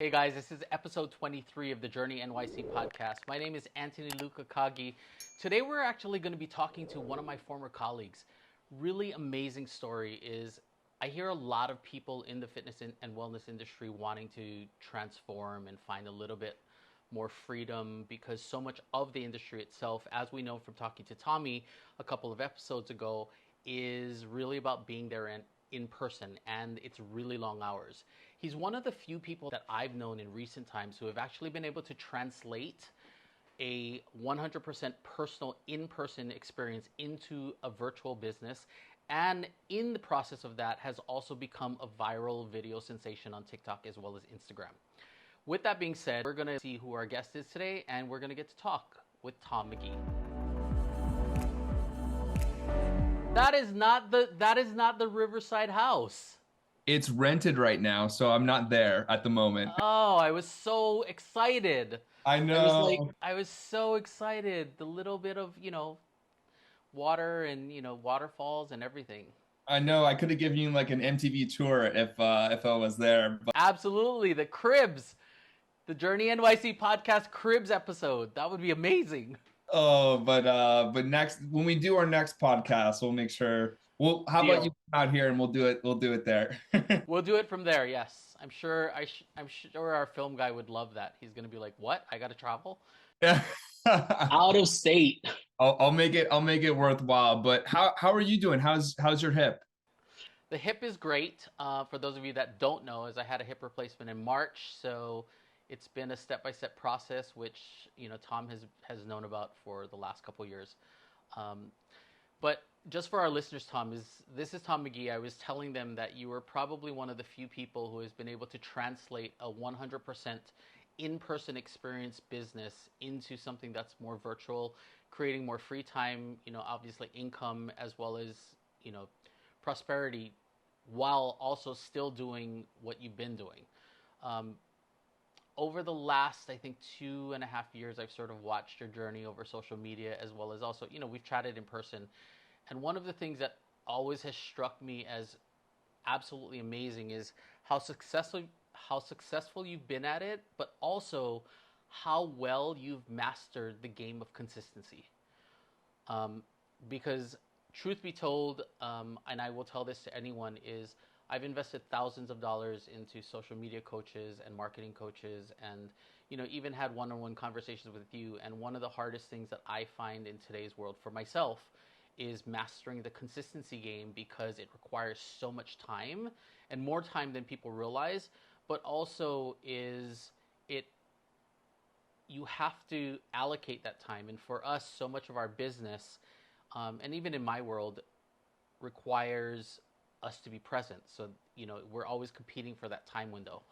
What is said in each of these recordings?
Hey guys, this is episode 23 of the Journey NYC podcast. My name is Anthony Luke-Akagi. Today we're actually going to be talking to one of my former colleagues. Really amazing story is I hear a lot of people in the fitness and wellness industry wanting to transform and find a little bit more freedom because so much of the industry itself, as we know from talking to Tommy a couple of episodes ago, is really about being there in person, and it's really long hours. He's one of the few people that I've known in recent times who have actually been able to translate a 100% personal in-person experience into a virtual business, and in the process of that has also become a viral video sensation on TikTok as well as Instagram. With that being said, we're going to see who our guest is today, and we're going to get to talk with Tom McGee. That is not the Riverside house. It's rented right now, so I'm not there at the moment. Oh, I was so excited. I know. I was so excited. The little bit of, water and, waterfalls and everything. I know. I could have given you like an MTV tour if I was there. But Absolutely. The Cribs, the Journey NYC podcast Cribs episode. That would be amazing. but next when we do our next podcast, we'll make sure. Well, how about you Deal. come out here and we'll do it. We'll do it there. We'll do it from there. Yes. I'm sure our film guy would love that. He's going to be like, "What? I got to travel?" Yeah. Out of state. I'll make it worthwhile. But how are you doing? How's your hip? The hip is great. For those of you that don't know, as I had a hip replacement in March, so it's been a step-by-step process, which Tom has known about for the last couple of years. But just for our listeners, this is Tom McGee. I was telling them that you were probably one of the few people who has been able to translate a 100% in-person experience business into something that's more virtual, creating more free time, obviously income as well as, prosperity, while also still doing what you've been doing. Over the last, I think, 2.5 years, I've sort of watched your journey over social media as well as also, we've chatted in person. And one of the things that always has struck me as absolutely amazing is how successful you've been at it, but also how well you've mastered the game of consistency. Because truth be told, and I will tell this to anyone, is I've invested thousands of dollars into social media coaches and marketing coaches, and even had one-on-one conversations with you. And one of the hardest things that I find in today's world for myself is mastering the consistency game, because it requires so much time, and more time than people realize. But also you have to allocate that time. And for us, so much of our business, and even in my world, requires us to be present. So, we're always competing for that time window.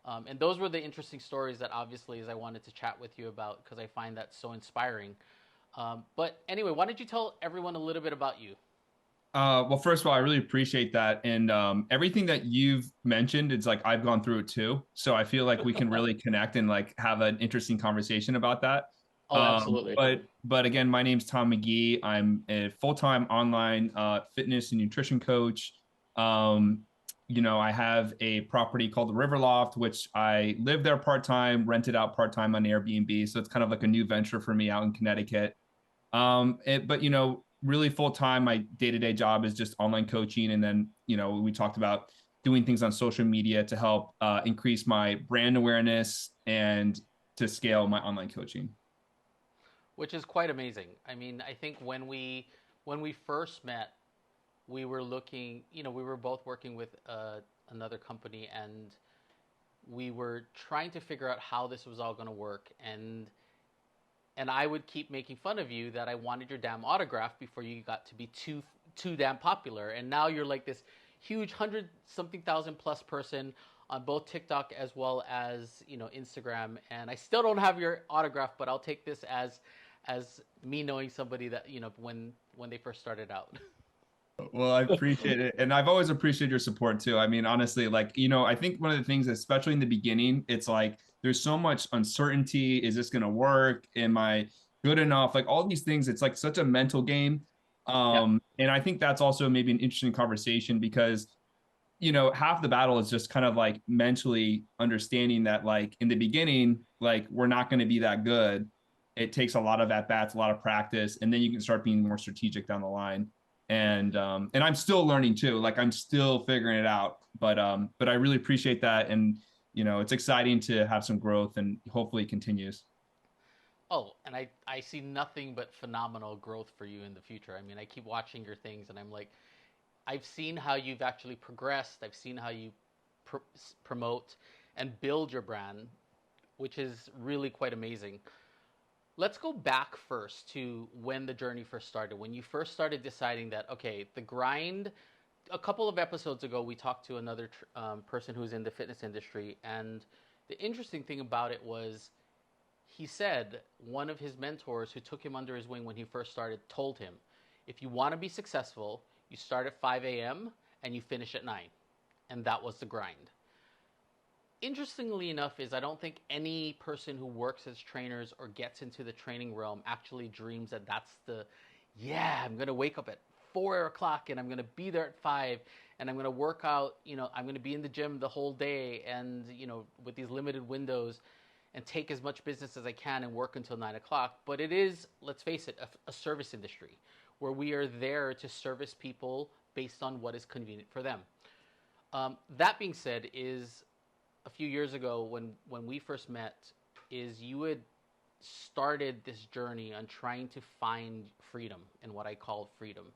And those were the interesting stories that obviously as I wanted to chat with you about, because I find that so inspiring. But anyway, why don't you tell everyone a little bit about you? Well, first of all, I really appreciate that. And everything that you've mentioned, it's like I've gone through it too. So I feel like we can really connect and like have an interesting conversation about that. Oh, absolutely. But again, my name's Tom McGee. I'm a full-time online fitness and nutrition coach. I have a property called the River Loft, which I live there part-time, rented out part-time on Airbnb. So it's kind of like a new venture for me out in Connecticut. But really full time, my day-to-day job is just online coaching. And then, we talked about doing things on social media to help increase my brand awareness and to scale my online coaching. Which is quite amazing. I mean, I think when we first met, we were looking, we were both working with another company, and we were trying to figure out how this was all going to work. And I would keep making fun of you that I wanted your damn autograph before you got to be too damn popular. And now you're like this huge 100-something thousand plus person on both TikTok as well as Instagram. And I still don't have your autograph, but I'll take this as me knowing somebody that when they first started out. Well, I appreciate it. And I've always appreciated your support too. I mean, honestly, I think one of the things, especially in the beginning, it's like there's so much uncertainty. Is this going to work? Am I good enough? Like all these things, it's like such a mental game. Yep. And I think that's also maybe an interesting conversation because half the battle is just kind of like mentally understanding that like in the beginning, like we're not going to be that good. It takes a lot of at bats, a lot of practice, and then you can start being more strategic down the line. And I'm still learning too. Like I'm still figuring it out, but I really appreciate that. And, it's exciting to have some growth and hopefully it continues. Oh, and I see nothing but phenomenal growth for you in the future. I mean, I keep watching your things, and I'm like, I've seen how you've actually progressed. I've seen how you promote and build your brand, which is really quite amazing. Let's go back first to when the journey first started. When you first started deciding that, okay, the grind. A couple of episodes ago, we talked to another person who's in the fitness industry, and the interesting thing about it was he said one of his mentors who took him under his wing when he first started told him, if you want to be successful, you start at 5 a.m. and you finish at 9. And that was the grind. Interestingly enough is I don't think any person who works as trainers or gets into the training realm actually dreams that that's I'm going to wake up at 4 o'clock and I'm going to be there at 5 and I'm going to work out, I'm going to be in the gym the whole day and, with these limited windows and take as much business as I can and work until 9 o'clock. But it is, let's face it, a service industry where we are there to service people based on what is convenient for them. That being said, is a few years ago when we first met, is you had started this journey on trying to find freedom, and what I call freedom,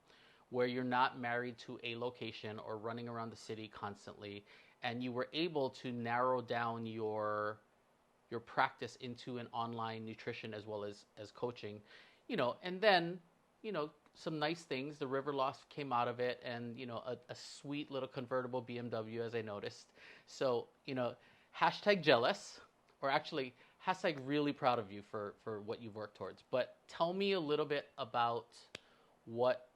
where you're not married to a location or running around the city constantly, and you were able to narrow down your practice into an online nutrition as well as coaching, and then, some nice things. The River Loft came out of it, and a sweet little convertible BMW, as I noticed. So hashtag jealous, or actually hashtag really proud of you for what you've worked towards. But tell me a little bit about what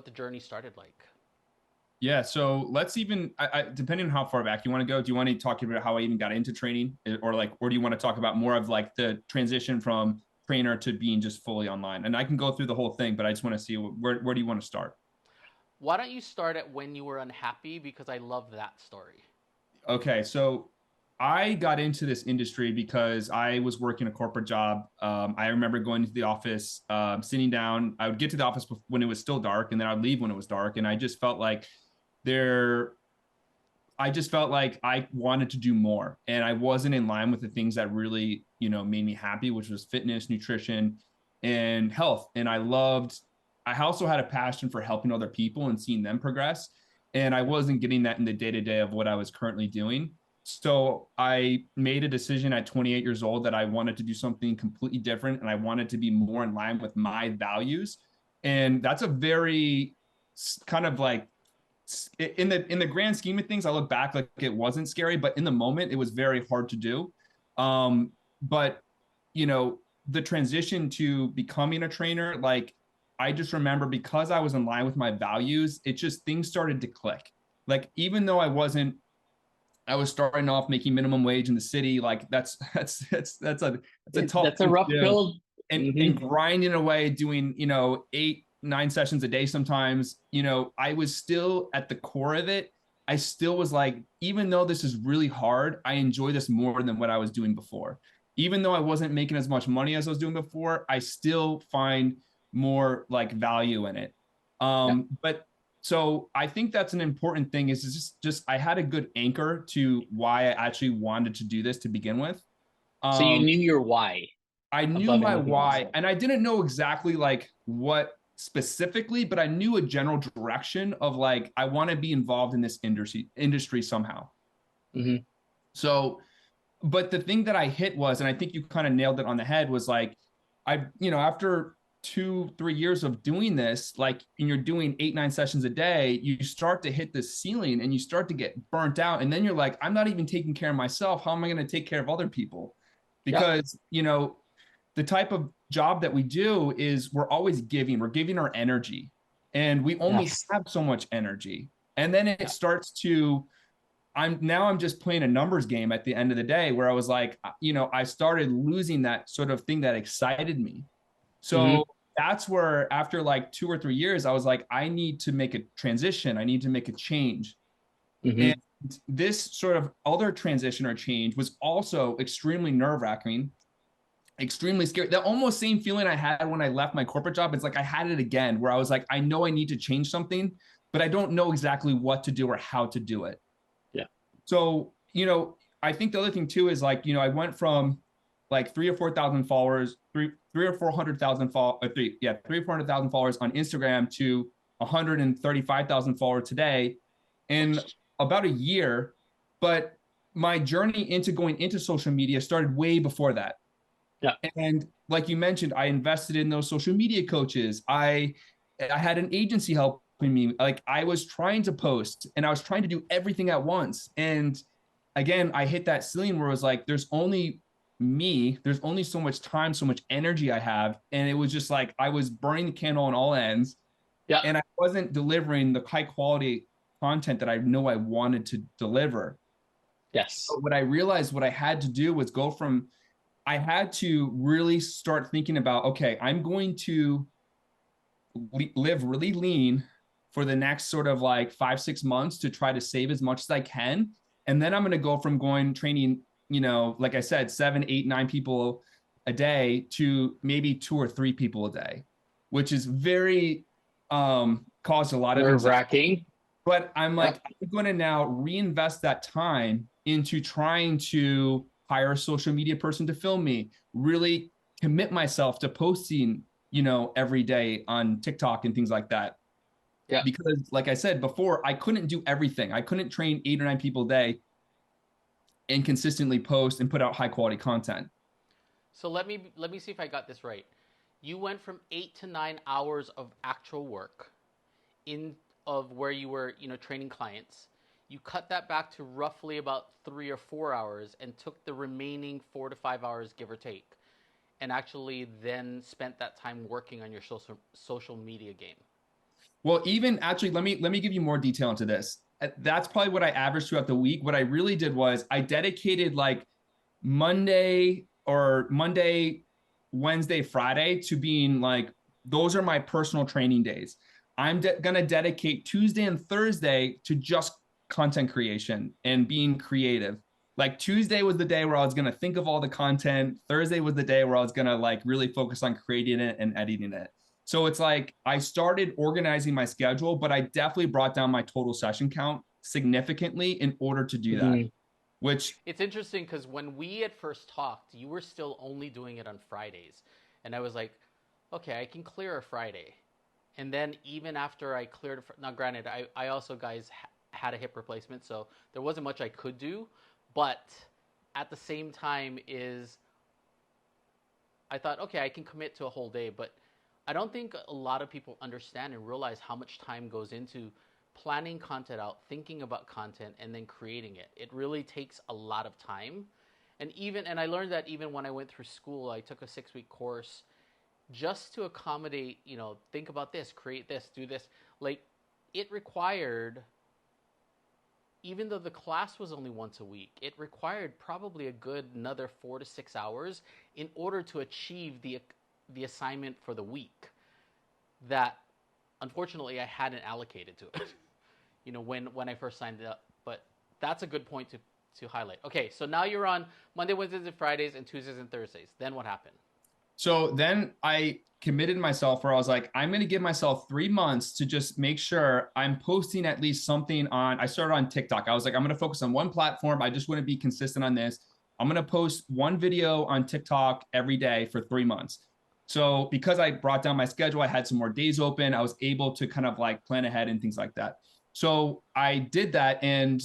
the journey started like. Yeah, so let's even, depending on how far back you want to go, do you want to talk about how I even got into training, or do you want to talk about more of like the transition from trainer to being just fully online? And I can go through the whole thing, but I just want to see where do you want to start? Why don't you start at when you were unhappy, because I love that story. Okay, so I got into this industry because I was working a corporate job. I remember going to the office, sitting down. I would get to the office when it was still dark, and then I'd leave when it was dark. And I just felt like I wanted to do more, and I wasn't in line with the things that really, made me happy, which was fitness, nutrition, and health. And I also had a passion for helping other people and seeing them progress. And I wasn't getting that in the day-to-day of what I was currently doing. So I made a decision at 28 years old that I wanted to do something completely different, and I wanted to be more in line with my values. And that's a very kind of like, in the grand scheme of things, I look back like it wasn't scary, but in the moment it was very hard to do. But the transition to becoming a trainer, like I just remember, because I was in line with my values, it just, things started to click. Like, even though I was starting off making minimum wage in the city, like that's a tough That's a rough build. and grinding away, doing 8-9 sessions a day sometimes. I was still at the core of it. I still was like, even though this is really hard, I enjoy this more than what I was doing before. Even though I wasn't making as much money as I was doing before, I still find more like value in it. But so I think that's an important thing, is just I had a good anchor to why I actually wanted to do this to begin with. So you knew your why. I knew my why, and I didn't know exactly like what specifically, but I knew a general direction of like, I want to be involved in this industry somehow. So, but the thing that I hit was, and I think you kind of nailed it on the head, was like, after 2-3 years of doing this, like, and you're doing 8-9 sessions a day, you start to hit this ceiling and you start to get burnt out. And then you're like, I'm not even taking care of myself. How am I going to take care of other people? Because, the type of job that we do is we're always giving, we're giving our energy, and we only have so much energy. And then it starts to, I'm just playing a numbers game at the end of the day, where I was like, I started losing that sort of thing that excited me. So that's where, after like 2 or 3 years, I was like, I need to make a transition. I need to make a change. Mm-hmm. And this sort of other transition or change was also extremely nerve-wracking, extremely scary. The almost same feeling I had when I left my corporate job. It's like I had it again, where I was like, I know I need to change something, but I don't know exactly what to do or how to do it. Yeah. So, I think the other thing too is like, I went from like 3 or 4 thousand followers, three or 400,000 3 or 400,000 followers on Instagram to 135,000 followers today in about a year. But my journey into going into social media started way before that. Yeah. And like you mentioned, I invested in those social media coaches. I had an agency helping me. Like I was trying to post and I was trying to do everything at once. And again, I hit that ceiling where it was like, there's only me, there's only so much time, so much energy I have. And it was just like, I was burning the candle on all ends. Yeah. And I wasn't delivering the high quality content that I know I wanted to deliver. Yes. But what I realized what I had to do was I had to really start thinking about, okay, I'm going to live really lean for the next sort of like 5-6 months to try to save as much as I can. And then I'm going to go from training, like I said, 7, 8, 9 people a day to maybe 2 or 3 people a day, which is very, caused a lot of nerve-wracking. But I'm like, I'm going to now reinvest that time into trying to hire a social media person to film me, really commit myself to posting, every day on TikTok and things like that. Yeah. Because like I said before, I couldn't do everything. I couldn't train 8 or 9 people a day and consistently post and put out high quality content. So let me see if I got this right. You went from 8 to 9 hours of actual work of where you were, training clients. You cut that back to roughly about 3 or 4 hours and took the remaining 4 to 5 hours, give or take, and actually then spent that time working on your social media game. Well, even actually, let me give you more detail into this. That's probably what I averaged throughout the week. What I really did was I dedicated like Monday, Wednesday, Friday to being like, those are my personal training days. I'm going to dedicate Tuesday and Thursday to just content creation and being creative. Like Tuesday was the day where I was going to think of all the content. Thursday was the day where I was going to like really focus on creating it and editing it. So it's like I started organizing my schedule, but I definitely brought down my total session count significantly in order to do that. Which it's interesting because when we at first talked, you were still only doing it on Fridays. And I was like, okay, I can clear a Friday. And then even after I cleared, now granted, I also, guys, had a hip replacement, so there wasn't much I could do. But at the same time I thought, okay, I can commit to a whole day. But I don't think a lot of people understand and realize how much time goes into planning content out, thinking about content, and then creating it. It really takes a lot of time. And I learned that even when I went through school, I took a 6-week course just to accommodate, think about this, create this, do this. Like, it required, even though the class was only once a week, it required probably a good another 4 to 6 hours in order to achieve the assignment for the week that unfortunately I hadn't allocated to it, when I first signed it up. But that's a good point to highlight. Okay, so now you're on Monday, Wednesdays, and Fridays, and Tuesdays and Thursdays. Then what happened? So then I committed myself where I was like, I'm going to give myself 3 months to just make sure I'm posting at least something I started on TikTok. I was like, I'm going to focus on one platform. I just want to be consistent on this. I'm going to post one video on TikTok every day for 3 months. So because I brought down my schedule, I had some more days open. I was able to kind of like plan ahead and things like that. So I did that. And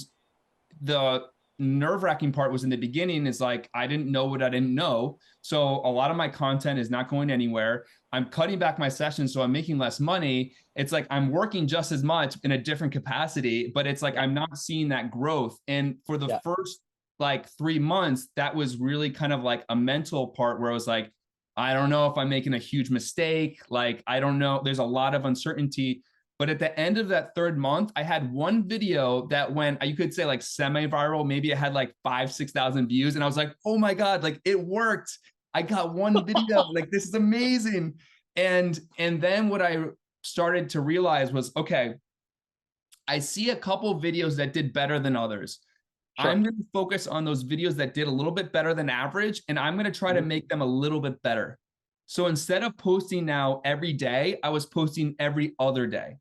the nerve-wracking part was in the beginning is like, I didn't know what I didn't know. So a lot of my content is not going anywhere. I'm cutting back my sessions, so I'm making less money. It's like I'm working just as much in a different capacity, but it's like I'm not seeing that growth. And for the first like 3 months, that was really kind of like a mental part where I was like, I don't know if I'm making a huge mistake. Like, I don't know. There's a lot of uncertainty. But at the end of that 3rd month, I had one video that went, you could say like semi-viral. Maybe it had like 5,000-6,000 views. And I was like, oh my God, like it worked. I got one video. Like, this is amazing. And then what I started to realize was, okay, I see a couple videos that did better than others. Sure. I'm going to focus on those videos that did a little bit better than average, and I'm going to try to make them a little bit better. So instead of posting now every day, I was posting every other day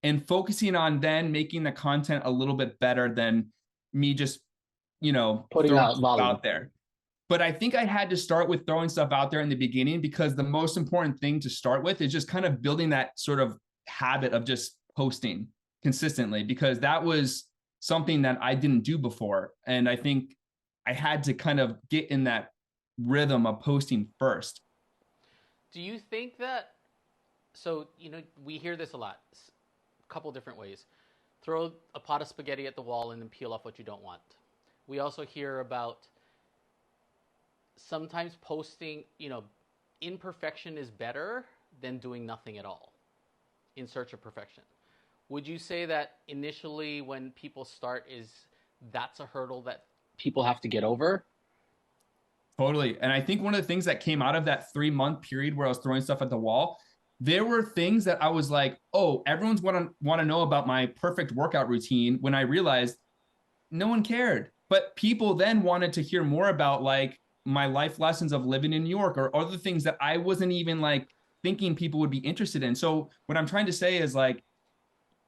and focusing on then making the content a little bit better than me just, Putting throwing out stuff volume out there. But I think I had to start with throwing stuff out there in the beginning, because the most important thing to start with is just kind of building that sort of habit of just posting consistently, because that was something that I didn't do before. And I think I had to kind of get in that rhythm of posting first. Do you think that, so, we hear this a lot, a couple different ways. Throw a pot of spaghetti at the wall and then peel off what you don't want. We also hear about sometimes posting, imperfection is better than doing nothing at all in search of perfection. Would you say that initially when people start, that's a hurdle that people have to get over? Totally. And I think one of the things that came out of that 3-month period where I was throwing stuff at the wall, there were things that I was like, oh, everyone's want to know about my perfect workout routine, when I realized no one cared. But people then wanted to hear more about like my life lessons of living in New York, or other things that I wasn't even like thinking people would be interested in. So what I'm trying to say is, like,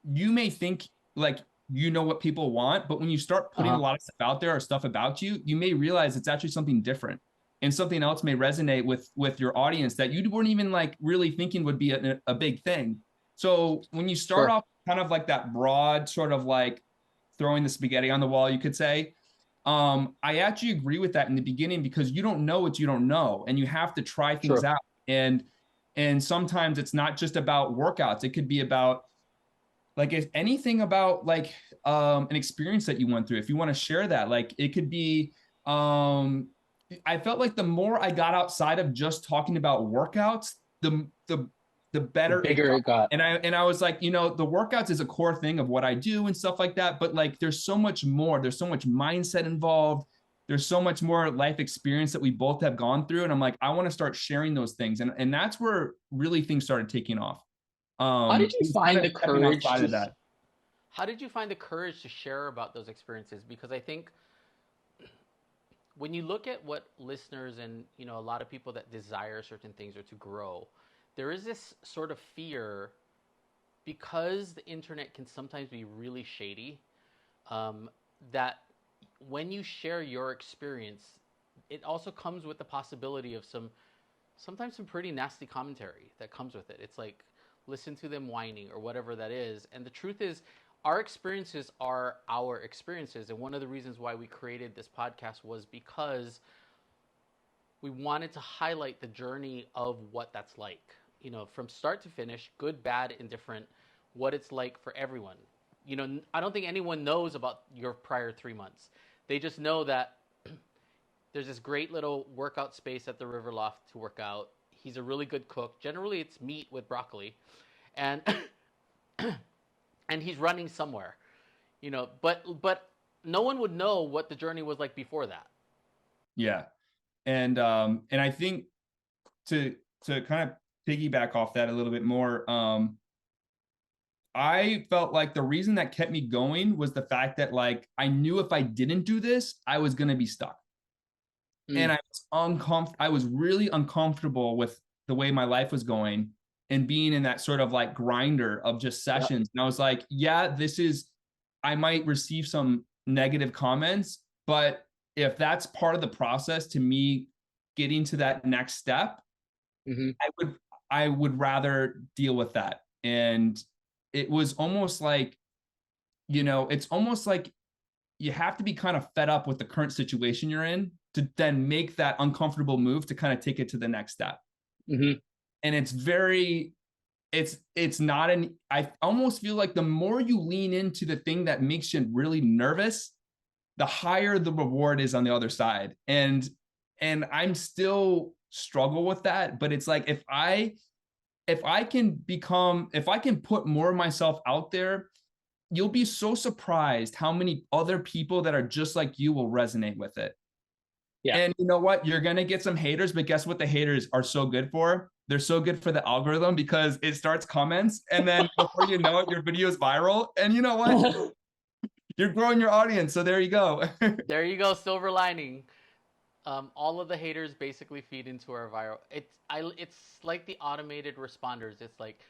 you may think like what people want, but when you start putting a lot of stuff out there or stuff about you, you may realize it's actually something different, and something else may resonate with your audience that you weren't even like really thinking would be a big thing. So when you start off kind of like that broad sort of like throwing the spaghetti on the wall, you could say, I actually agree with that in the beginning, because you don't know what you don't know, and you have to try things out. And sometimes it's not just about workouts. It could be about like, if anything about like an experience that you went through, if you want to share that. Like, it could be, I felt like the more I got outside of just talking about workouts, the better, the bigger it got. And I was like, the workouts is a core thing of what I do and stuff like that. But like, there's so much more. There's so much mindset involved. There's so much more life experience that we both have gone through. And I'm like, I want to start sharing those things. And that's where really things started taking off. How did you find the courage How did you find the courage to share about those experiences? Because I think when you look at what listeners and, a lot of people that desire certain things or to grow, there is this sort of fear, because the internet can sometimes be really shady, that when you share your experience, it also comes with the possibility of sometimes some pretty nasty commentary that comes with it. It's like, listen to them whining or whatever that is. And the truth is, our experiences are our experiences. And one of the reasons why we created this podcast was because we wanted to highlight the journey of what that's like, from start to finish, good, bad, indifferent, what it's like for everyone. I don't think anyone knows about your prior 3 months. They just know that there's this great little workout space at the River Loft to work out. He's a really good cook. Generally, it's meat with broccoli, and and he's running somewhere, But no one would know what the journey was like before that. Yeah, and I think to kind of piggyback off that a little bit more, I felt like the reason that kept me going was the fact that, like, I knew if I didn't do this, I was gonna be stuck. And I was really uncomfortable with the way my life was going and being in that sort of like grinder of just sessions. And I was like, yeah, I might receive some negative comments, but if that's part of the process to me getting to that next step, I would rather deal with that. And it was almost like, it's almost like you have to be kind of fed up with the current situation you're in to then make that uncomfortable move to kind of take it to the next step. And it's not I almost feel like the more you lean into the thing that makes you really nervous, the higher the reward is on the other side. And I'm still struggle with that, but it's like, if I can put more of myself out there, you'll be so surprised how many other people that are just like you will resonate with it. Yeah. And you know what? You're going to get some haters, but guess what the haters are so good for? they're so good for the algorithm because it starts comments and then before you know it, your video is viral. And you know what? You're growing your audience. So there you go. There you go. Silver lining. All of the haters basically feed into our viral. It's like the automated responders. It's like,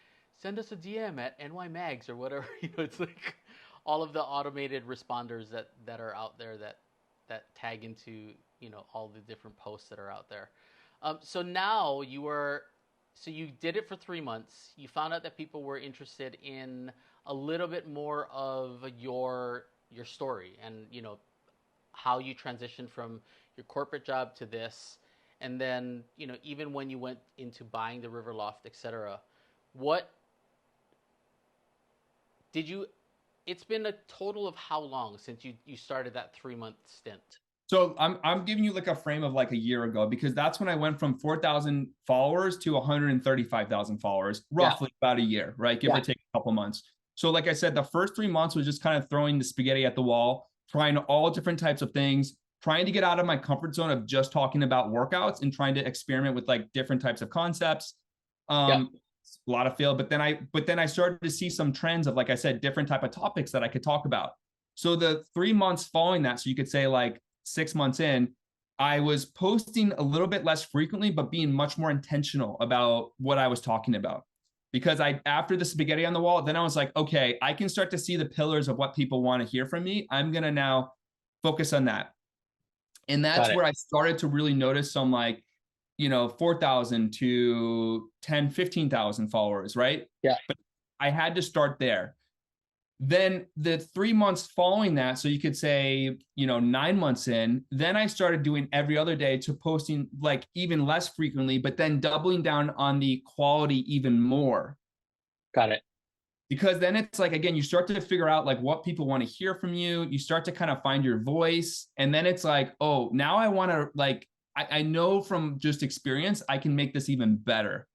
send us a DM at NYMags or whatever. It's like all of the automated responders that are out there that tag into all the different posts that are out there. So now so you did it for 3 months. You found out that people were interested in a little bit more of your story and how you transitioned from your corporate job to this, and then even when you went into buying the river loft, etc. What did you? It's been a total of how long since you started that 3-month stint? So I'm giving you like a frame of like a year ago, because that's when I went from 4,000 followers to 135,000 followers, roughly about a year, right? Give or take a couple months. So like I said, the first 3 months was just kind of throwing the spaghetti at the wall, trying all different types of things, trying to get out of my comfort zone of just talking about workouts and trying to experiment with like different types of concepts. A lot of fail, but then I started to see some trends of, like I said, different type of topics that I could talk about. So the 3 months following that, so you could say like 6 months in, I was posting a little bit less frequently, but being much more intentional about what I was talking about. Because after the spaghetti on the wall, then I was like, okay, I can start to see the pillars of what people want to hear from me. I'm going to now focus on that. And that's where I started to really notice some 4,000 to 10, 15,000 followers, right? Yeah. But I had to start there. Then the 3 months following that, so you could say, 9 months in, then I started doing every other day to posting like even less frequently, but then doubling down on the quality even more. Got it. Because then it's like, again, you start to figure out like what people want to hear from you. You start to kind of find your voice. And then it's like, oh, now I want to I know from just experience, I can make this even better.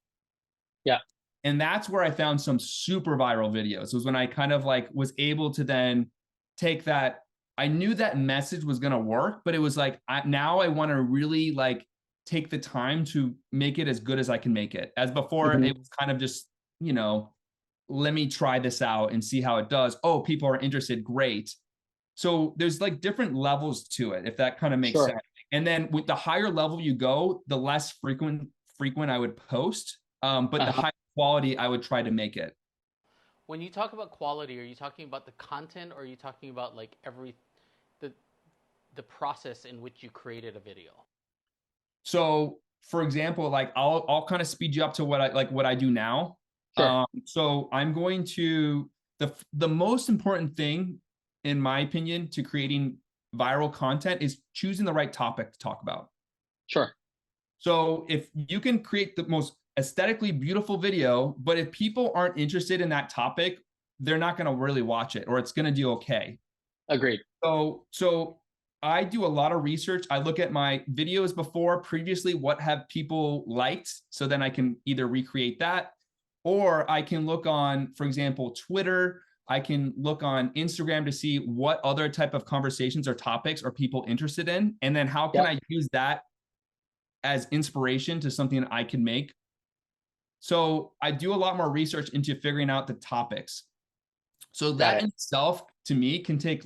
Yeah. And that's where I found some super viral videos. It was when I kind of was able to then take that. I knew that message was going to work, but it was like, now I want to really take the time to make it as good as I can make it. As before, it was kind of just, let me try this out and see how it does. Oh, people are interested. Great. So there's different levels to it, if that kind of makes sense. And then with the higher level you go, the less frequent I would post, but the higher quality I would try to make it. When you talk about quality, are you talking about the content, or are you talking about the process in which you created a video? So for example, I'll kind of speed you up to what I do now. Sure. So I'm going to, the most important thing, in my opinion, to creating viral content is choosing the right topic to talk about. Sure. So if you can create the most aesthetically beautiful video, but if people aren't interested in that topic, they're not going to really watch it, or it's going to do okay. Agreed. So I do a lot of research. I look at my videos previously, what have people liked? So then I can either recreate that, or I can look on, for example, Twitter. I can look on Instagram to see what other type of conversations or topics are people interested in. And then how can I use that as inspiration to something I can make? So I do a lot more research into figuring out the topics. So that in itself, to me, can take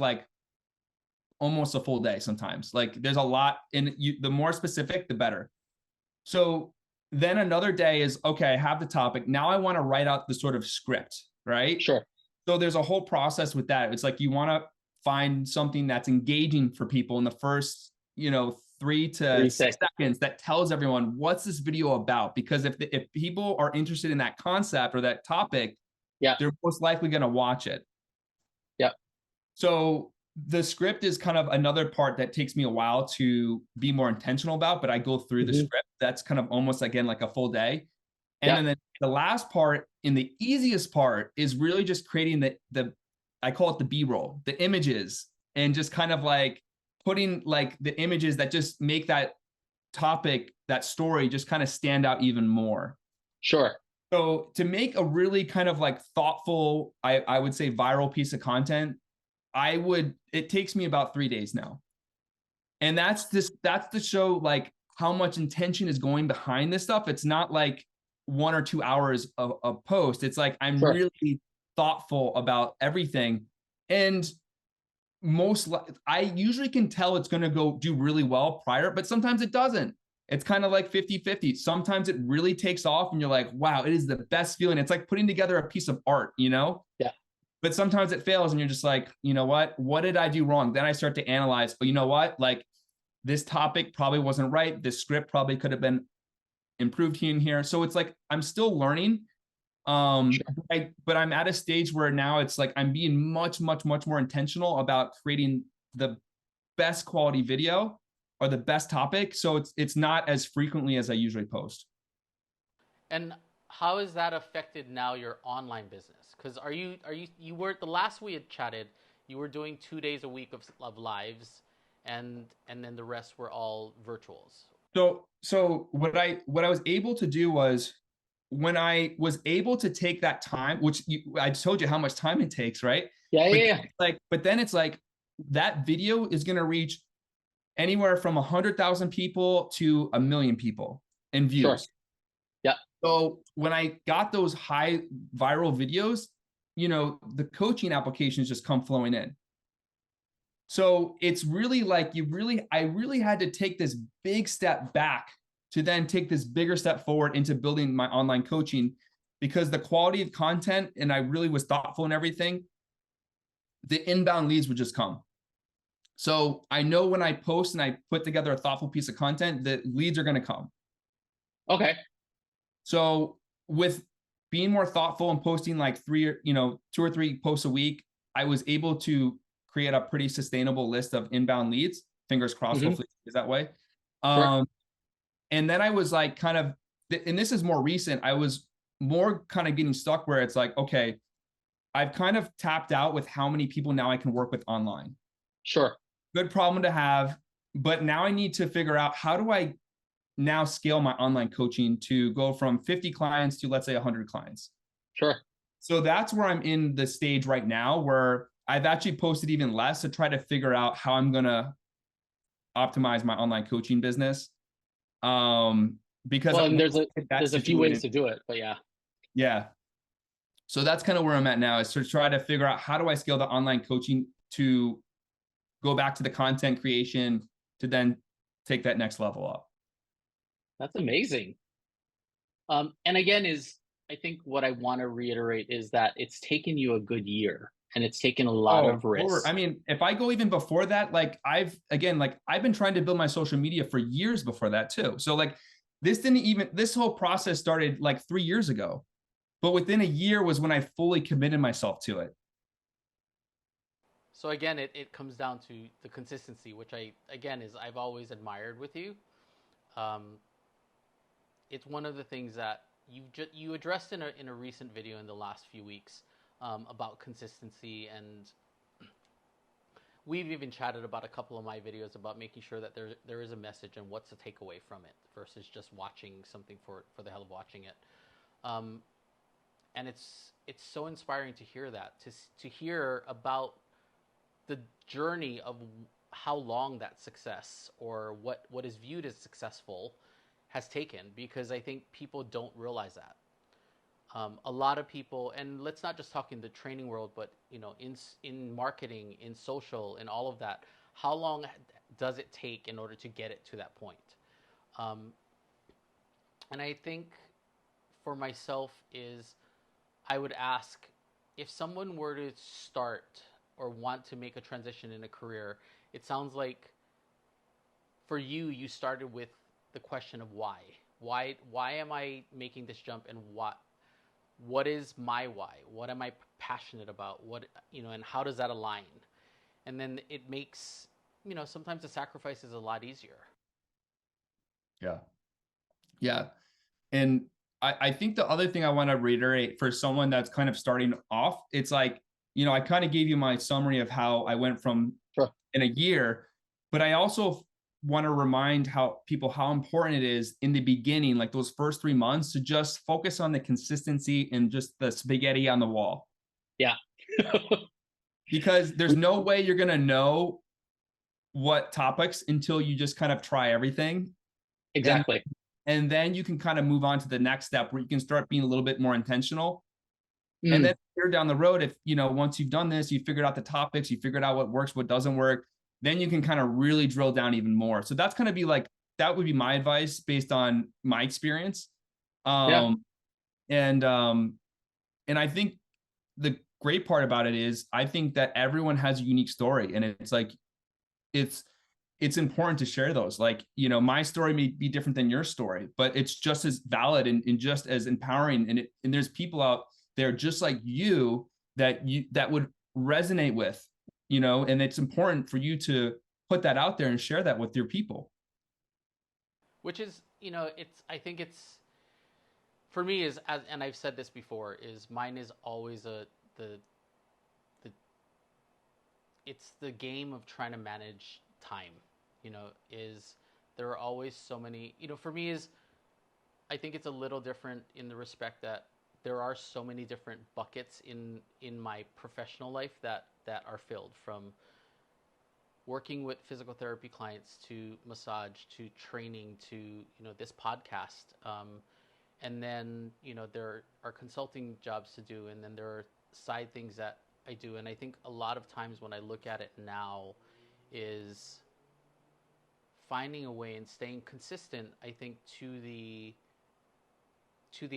almost a full day sometimes. There's a lot, and the more specific, the better. So then another day is, okay, I have the topic. Now I want to write out the sort of script, right? Sure. So there's a whole process with that. It's you want to find something that's engaging for people in the first, 3 to 6 seconds that tells everyone, what's this video about? Because if people are interested in that concept or that topic, they're most likely going to watch it. Yeah. So the script is kind of another part that takes me a while to be more intentional about, but I go through the script. That's kind of almost, again, like a full day. And then the last part, and the easiest part, is really just creating the I call it the B-roll, the images, and just kind of putting the images that just make that topic, that story, just kind of stand out even more. Sure. So to make a really kind of thoughtful, I would say, viral piece of content, it takes me about 3 days now. And that's to show how much intention is going behind this stuff. It's not 1 or 2 hours of a post. It's like I'm Sure. really thoughtful about everything. And I usually can tell it's going to go do really well prior, but sometimes it doesn't. It's kind of like 50-50. Sometimes it really takes off and you're like, wow, it is the best feeling. It's like putting together a piece of art, you know? Yeah. But sometimes it fails and you're just like, you know what did I do wrong? Then I start to analyze, oh, you know what? Like this topic probably wasn't right. This script probably could have been improved here and here. So it's like, I'm still learning. Sure. But I'm at a stage where now it's like, I'm being much, much, much more intentional about creating the best quality video or the best topic. So it's not as frequently as I usually post. And how has that affected now your online business? Because you were, the last we had chatted, you were doing 2 days a week of lives, and then the rest were all virtuals. So what I was able to do was, when I was able to take that time, which I told you how much time it takes, right? Yeah. But then it's like that video is going to reach anywhere from 100,000 people to 1 million people in views. Sure. Yeah. So when I got those high viral videos, you know, the coaching applications just come flowing in. So it's really like I really had to take this big step back to then take this bigger step forward into building my online coaching, because the quality of content, and I really was thoughtful in everything, the inbound leads would just come. So I know when I post and I put together a thoughtful piece of content, the leads are going to come. Okay. So with being more thoughtful and posting like 2 or 3 posts a week, I was able to create a pretty sustainable list of inbound leads. Fingers crossed, hopefully it is that way. Sure. And then I was like kind of, and this is more recent, I was more kind of getting stuck where it's like, okay, I've kind of tapped out with how many people now I can work with online. Sure. Good problem to have. But now I need to figure out, how do I now scale my online coaching to go from 50 clients to, let's say, 100 clients? Sure. So that's where I'm in the stage right now, where I've actually posted even less to try to figure out how I'm going to optimize my online coaching business. Because and there's a few ways to do it, but yeah. So that's kind of where I'm at now, is to try to figure out, how do I scale the online coaching to go back to the content creation to then take that next level up. That's amazing. And again, I think what I want to reiterate is that it's taken you a good year, and it's taken a lot of risks. I mean, if I go even before that, like I've been trying to build my social media for years before that too. So like this whole process started like 3 years ago, but within a year was when I fully committed myself to it. So again, it comes down to the consistency, which I've always admired with you. It's one of the things that you addressed in a recent video in the last few weeks, about consistency, and we've even chatted about a couple of my videos about making sure that there is a message and what's the takeaway from it versus just watching something for the hell of watching it. And it's so inspiring to hear that, to hear about the journey of how long that success, or what is viewed as successful, has taken, because I think people don't realize that. A lot of people, and let's not just talk in the training world, but in marketing, in social, in all of that, how long does it take in order to get it to that point? And I think for myself is, I would ask, if someone were to start or want to make a transition in a career, it sounds like for you started with the question of why. Why am I making this jump, and what is my why? What am I passionate about? And how does that align? And then it makes, sometimes the sacrifice is a lot easier. Yeah. Yeah. And I think the other thing I want to reiterate for someone that's kind of starting off, it's like, I kind of gave you my summary of how I went from in a year, but I also want to remind people how important it is in the beginning, like those first 3 months, to just focus on the consistency and just the spaghetti on the wall. Yeah. Because there's no way you're going to know what topics until you just kind of try everything. Exactly. And then you can kind of move on to the next step where you can start being a little bit more intentional. And Mm. then here down the road, if, you know, once you've done this, you figured out the topics, you figured out what works, what doesn't work, then you can kind of really drill down even more. So that's kind of be like, that would be my advice based on my experience. Yeah. And I think the great part about it is I think that everyone has a unique story, and it's like, it's important to share those. Like, you know, my story may be different than your story, but it's just as valid and just as empowering. And there's people out there just like you that would resonate with, you know, and it's important for you to put that out there and share that with your people. Which is, you know, I think it's, for me, is, as, and I've said this before, is mine is always the it's the game of trying to manage time. You know, is there are always so many, you know, for me is, I think it's a little different in the respect that there are so many different buckets in my professional life that are filled, from working with physical therapy clients to massage to training to, you know, this podcast. And then, you know, there are consulting jobs to do, and then there are side things that I do. And I think a lot of times when I look at it now is finding a way and staying consistent, I think, to the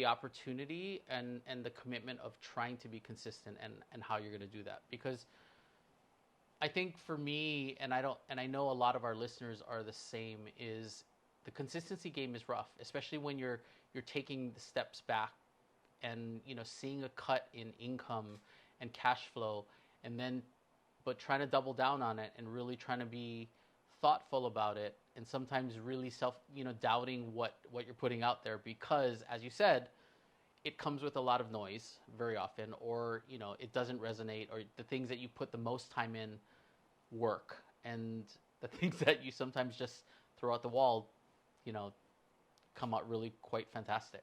opportunity and the commitment of trying to be consistent, and how you're going to do that. Because I think for me, and I know a lot of our listeners are the same, is the consistency game is rough, especially when you're taking the steps back and, you know, seeing a cut in income and cash flow, and then but trying to double down on it and really trying to be thoughtful about it, and sometimes really doubting what you're putting out there, because, as you said, it comes with a lot of noise very often, or, you know, it doesn't resonate, or the things that you put the most time in work, and the things that you sometimes just throw out the wall, you know, come out really quite fantastic.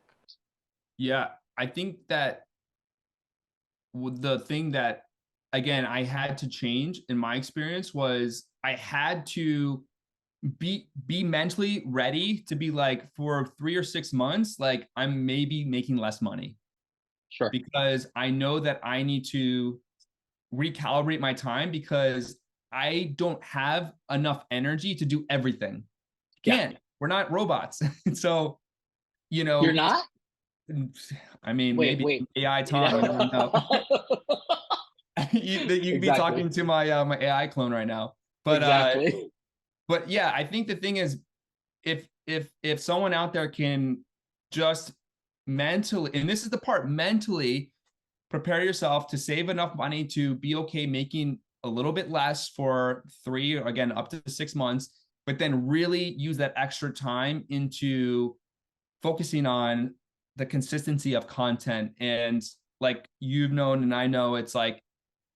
Yeah, I think that the thing that, again, I had to change in my experience was I had to be mentally ready to be like, for 3 or 6 months, like, I'm maybe making less money, Sure. because I know that I need to recalibrate my time, because I don't have enough energy to do everything. Yeah. Can't. We're not robots. So, you You're know, not? I mean, Wait, maybe wait. AI Yeah. Tom, I don't know. You could be Exactly. talking to my my AI clone right now. Exactly. But yeah, I think the thing is, if someone out there can just mentally, and this is the part, mentally prepare yourself to save enough money to be okay making a little bit less for 3, or again, up to 6 months, but then really use that extra time into focusing on the consistency of content. And like you've known, and I know, it's like,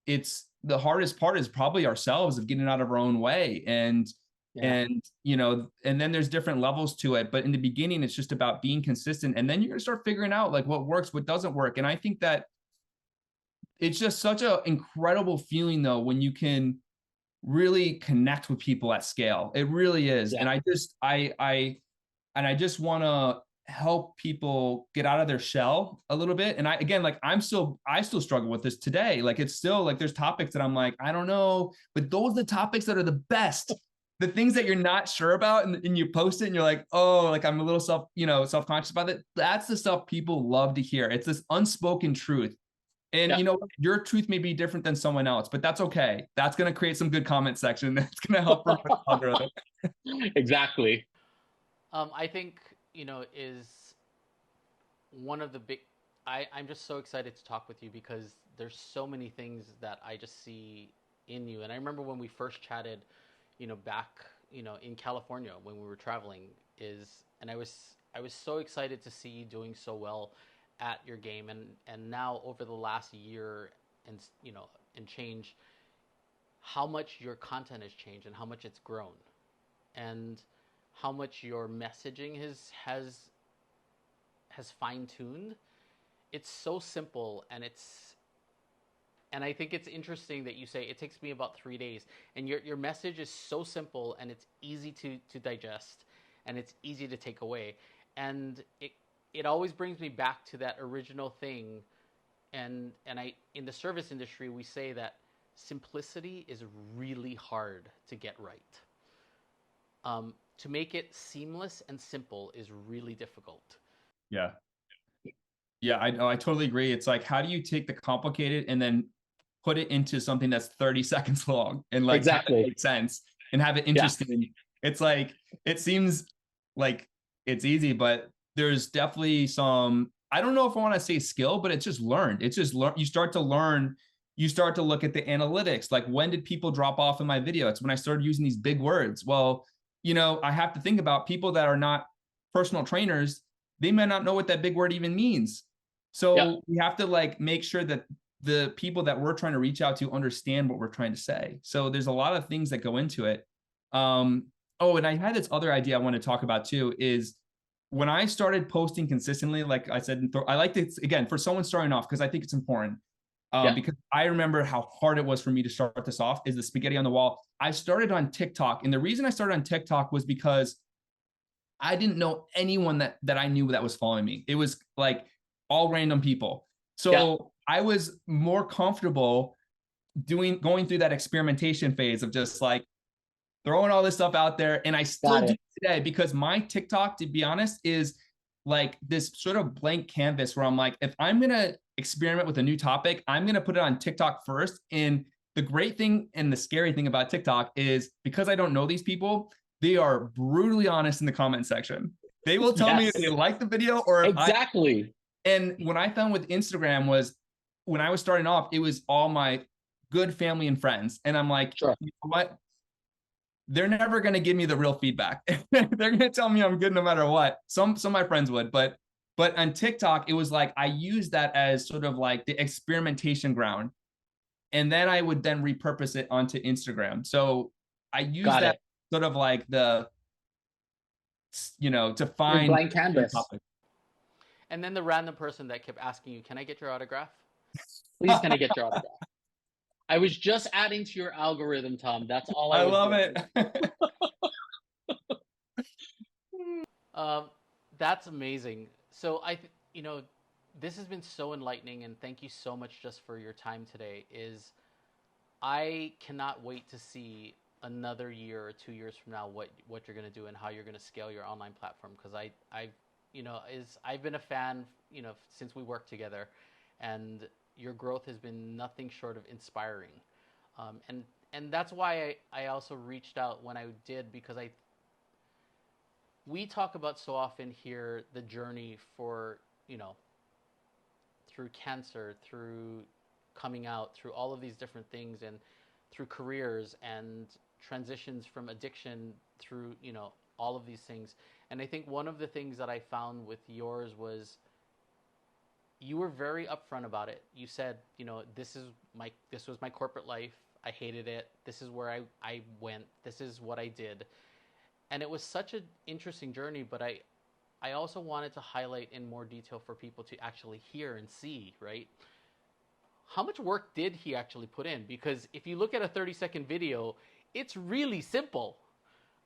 it's the hardest part is probably ourselves, of getting out of our own way. Yeah. And you know, and then there's different levels to it, but in the beginning it's just about being consistent, and then you're going to start figuring out like what works, what doesn't work. And I think that it's just such an incredible feeling, though, when you can really connect with people at scale. It really is. Yeah. And I just want to help people get out of their shell a little bit. And I, again, like, I still struggle with this today. Like, it's still like, there's topics that I'm like, I don't know, but those are the topics that are the best. The things that you're not sure about, and you post it and you're like, oh, like, I'm a little self-conscious about it. That's the stuff people love to hear. It's this unspoken truth. And Yeah. you know, your truth may be different than someone else, but that's okay. That's going to create some good comment section. That's going to help the algorithm. Exactly. I think, you know, is one of the big. I'm just so excited to talk with you, because there's so many things that I just see in you. And I remember when we first chatted, you know, back, you know, in California when we were traveling, and I was so excited to see you doing so well at your game, and now over the last year and, you know, and change, how much your content has changed and how much it's grown, and how much your messaging has fine-tuned. It's so simple, and I think it's interesting that you say it takes me about 3 days, and your message is so simple, and it's easy to digest, and it's easy to take away. And it always brings me back to that original thing. And I, in the service industry, we say that simplicity is really hard to get right. To make it seamless and simple is really difficult. Yeah. Yeah, I totally agree. It's like, how do you take the complicated and then put it into something that's 30 seconds long and like have it make sense and have it interesting? Yeah. It's like, it seems like it's easy, but there's definitely some, I don't know if I want to say skill, but it's just learned. It's just learn. You start to learn, you start to look at the analytics. Like, when did people drop off in my video? It's when I started using these big words. Well, you know, I have to think about people that are not personal trainers. They may not know what that big word even means. So we have to like make sure that the people that we're trying to reach out to understand what we're trying to say. So there's a lot of things that go into it. Oh, and I had this other idea I want to talk about too, is when I started posting consistently, like I said, I like to, again, for someone starting off, because I think it's important. Because I remember how hard it was for me to start this off, is the spaghetti on the wall. I started on TikTok. And the reason I started on TikTok was because I didn't know anyone that I knew that was following me. It was like all random people. So I was more comfortable going through that experimentation phase of just like throwing all this stuff out there. And I still do today, because my TikTok, to be honest, is like this sort of blank canvas where I'm like, if I'm going to experiment with a new topic, I'm going to put it on TikTok first. And the great thing and the scary thing about TikTok is, because I don't know these people, they are brutally honest in the comment section. They will tell me if they like the video or if and what I found with Instagram was, when I was starting off, it was all my good family and friends. And I'm like, you know what? They're never going to give me the real feedback. They're going to tell me I'm good no matter what. Some of my friends would, but on TikTok, it was like I used that as sort of like the experimentation ground. And then I would then repurpose it onto Instagram. So I use that sort of like the, you know, to find your blank canvas. And then the random person that kept asking you, can I get your autograph? Please, can I get your autograph? I was just adding to your algorithm, Tom. That's all I was love doing. it. That's amazing. So you know, this has been so enlightening, and thank you so much just for your time today. I cannot wait to see another year or 2 years from now what you're going to do and how you're going to scale your online platform, because I've been a fan, you know, since we worked together, and your growth has been nothing short of inspiring. And that's why I also reached out when I did, because we talk about so often here the journey for, you know, through cancer, through coming out, through all of these different things, and through careers and transitions from addiction through, you know, all of these things. And I think one of the things that I found with yours was you were very upfront about it. You said, you know, this was my corporate life. I hated it. This is where I went. This is what I did. And it was such an interesting journey, but I also wanted to highlight in more detail for people to actually hear and see, right? How much work did he actually put in? Because if you look at a 30-second video, it's really simple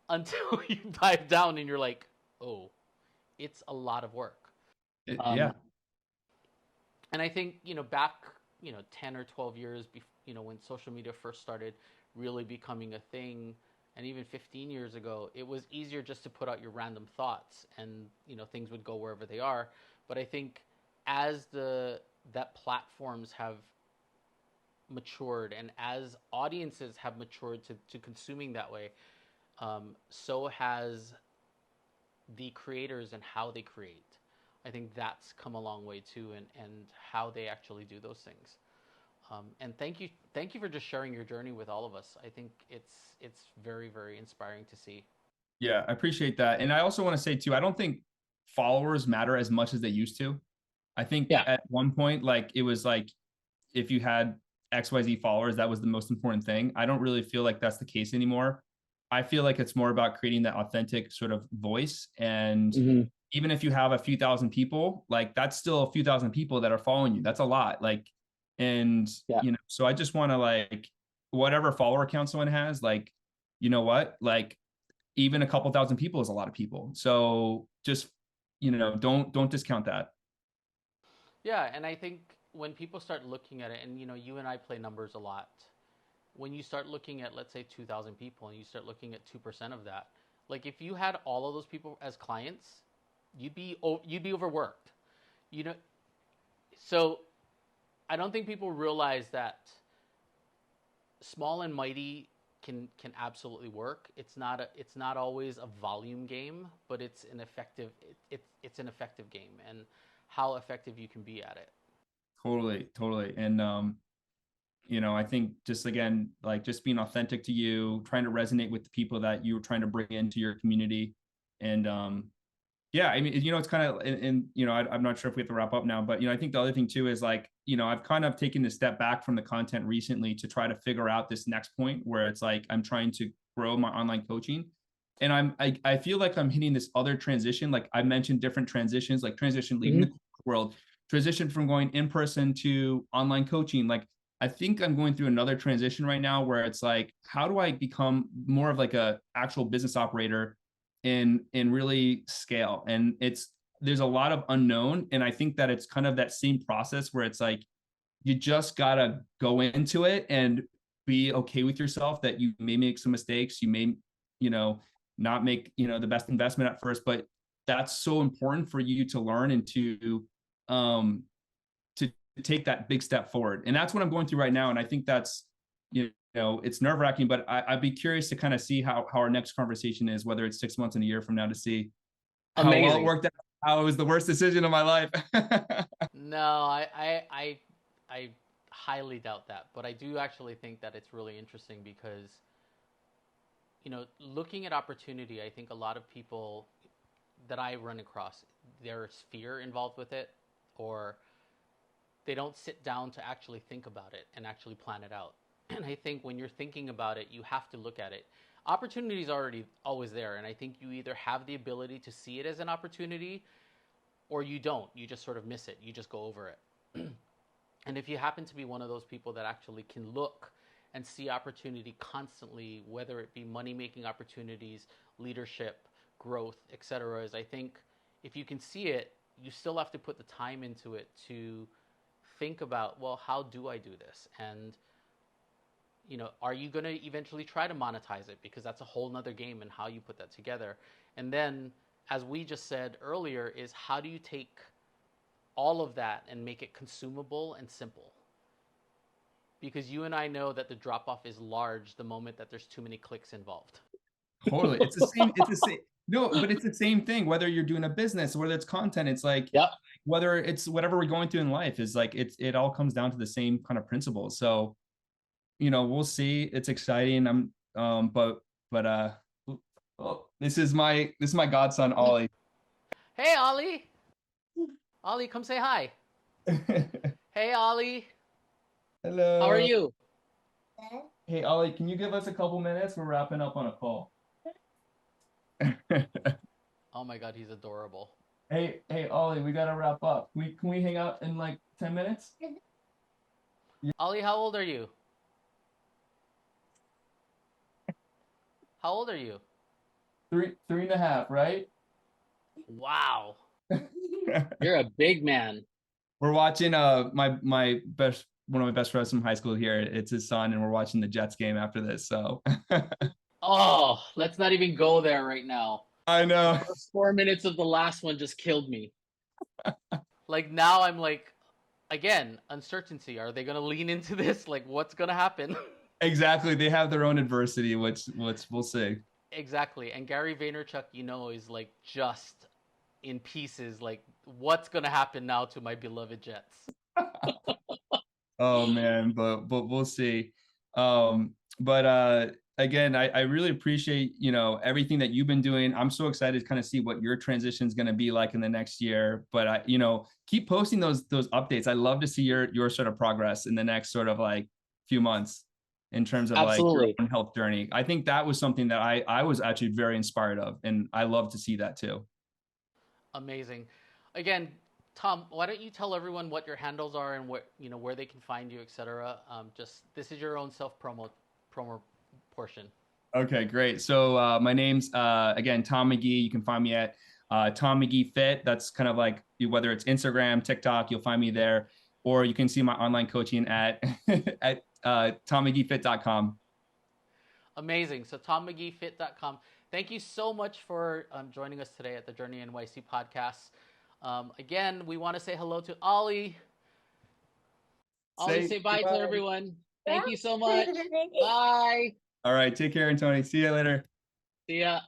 until you dive down and you're like, oh, it's a lot of work. Yeah. And I think, you know, back, you know, 10 or 12 years, you know, when social media first started really becoming a thing, and even 15 years ago, it was easier just to put out your random thoughts, and, you know, things would go wherever they are. But I think as that platforms have matured, and as audiences have matured to consuming that way, so has the creators and how they create. I think that's come a long way too, and how they actually do those things. And thank you for just sharing your journey with all of us. I think it's very, very inspiring to see. Yeah, I appreciate that. And I also want to say too, I don't think followers matter as much as they used to. I think at one point, like, it was like, if you had XYZ followers, that was the most important thing. I don't really feel like that's the case anymore. I feel like it's more about creating that authentic sort of voice. And even if you have a few thousand people, like, that's still a few thousand people that are following you. That's a lot. Like, and, you know, so I just want to, like, whatever follower count someone has, like, you know what, like, even a couple thousand people is a lot of people. So just don't discount that. Yeah, and I think when people start looking at it, and you and I play numbers a lot. When you start looking at, let's say, 2,000 people, and you start looking at 2% of that, like if you had all of those people as clients, you'd be overworked. You know, so I don't think people realize that small and mighty can absolutely work. It's not always a volume game, but it's an effective game, and how effective you can be at it. Totally. And I think just, again, like, just being authentic to you, trying to resonate with the people that you're trying to bring into your community. And yeah, I mean, it's kind of, and I'm not sure if we have to wrap up now, but I think the other thing too is, like, I've kind of taken a step back from the content recently to try to figure out this next point where it's like I'm trying to grow my online coaching. And I feel like I'm hitting this other transition. Like I mentioned, different transitions, like transition leaving the world, transition from going in person to online coaching. Like I think I'm going through another transition right now where it's like, how do I become more of like a actual business operator and really scale? And there's a lot of unknown. And I think that it's kind of that same process where it's like, you just gotta go into it and be okay with yourself that you may make some mistakes. You may, not make, the best investment at first, but that's so important for you to learn and to take that big step forward. And that's what I'm going through right now. And I think that's, it's nerve wracking, but I'd be curious to kind of see how our next conversation is, whether it's 6 months and a year from now, to see how well it worked out, how it was the worst decision of my life. No, I highly doubt that, but I do actually think that it's really interesting because, looking at opportunity, I think a lot of people that I run across, there's fear involved with it, or they don't sit down to actually think about it and actually plan it out. And I think when you're thinking about it, you have to look at it. Opportunity is always there, and I think you either have the ability to see it as an opportunity or you don't. You just sort of miss it. You just go over it. And if you happen to be one of those people that actually can look and see opportunity constantly, whether it be money-making opportunities, leadership, growth, etc., is I think if you can see it, you still have to put the time into it to think about, well, how do I do this? And, are you going to eventually try to monetize it? Because that's a whole nother game and how you put that together. And then, as we just said earlier, is how do you take all of that and make it consumable and simple? Because you and I know that the drop-off is large the moment that there's too many clicks involved. Totally. It's the same. No, but it's the same thing, whether you're doing a business, whether it's content, it's like, whether it's whatever we're going through in life, is like, it all comes down to the same kind of principles. So, we'll see. It's exciting. This is my godson, Ollie. Hey, Ollie. Ollie, come say hi. Hey, Ollie. Hello. How are you? Hey, Ollie, can you give us a couple minutes? We're wrapping up on a call. Oh my God, he's adorable. Hey, Ollie, we gotta wrap up. Can we hang out in like 10 minutes? Ollie, how old are you? How old are you? 3.5, right? Wow. You're a big man. We're watching one of my best friends from high school here. It's his son, and we're watching the Jets game after this. So Oh, let's not even go there right now. I know. The first 4 minutes of the last one just killed me. Like now I'm like, again, uncertainty. Are they gonna lean into this? Like what's gonna happen? Exactly. They have their own adversity, which we'll see. Exactly. And Gary Vaynerchuk, is like just in pieces, like what's gonna happen now to my beloved Jets? Oh man, but we'll see. Again, I really appreciate everything that you've been doing. I'm so excited to kind of see what your transition is going to be like in the next year. But I keep posting those updates. I love to see your sort of progress in the next sort of like few months in terms of like your own health journey. I think that was something that I was actually very inspired of, and I love to see that too. Amazing. Again, Tom, why don't you tell everyone what your handles are and what where they can find you, etc. Just this is your own self promo portion. Okay, great. So my name's again Tom McGee. You can find me at Tom McGee Fit. That's kind of like, whether it's Instagram, TikTok, you'll find me there, or you can see my online coaching at at tommcgeefit.com. Amazing. So tommcgeefit.com. Thank you so much for joining us today at the Journey NYC podcast. Again, we want to say hello to Ollie. Ollie, say bye to everyone. Thank you so much. Bye. All right. Take care, Tony. See you later. See ya.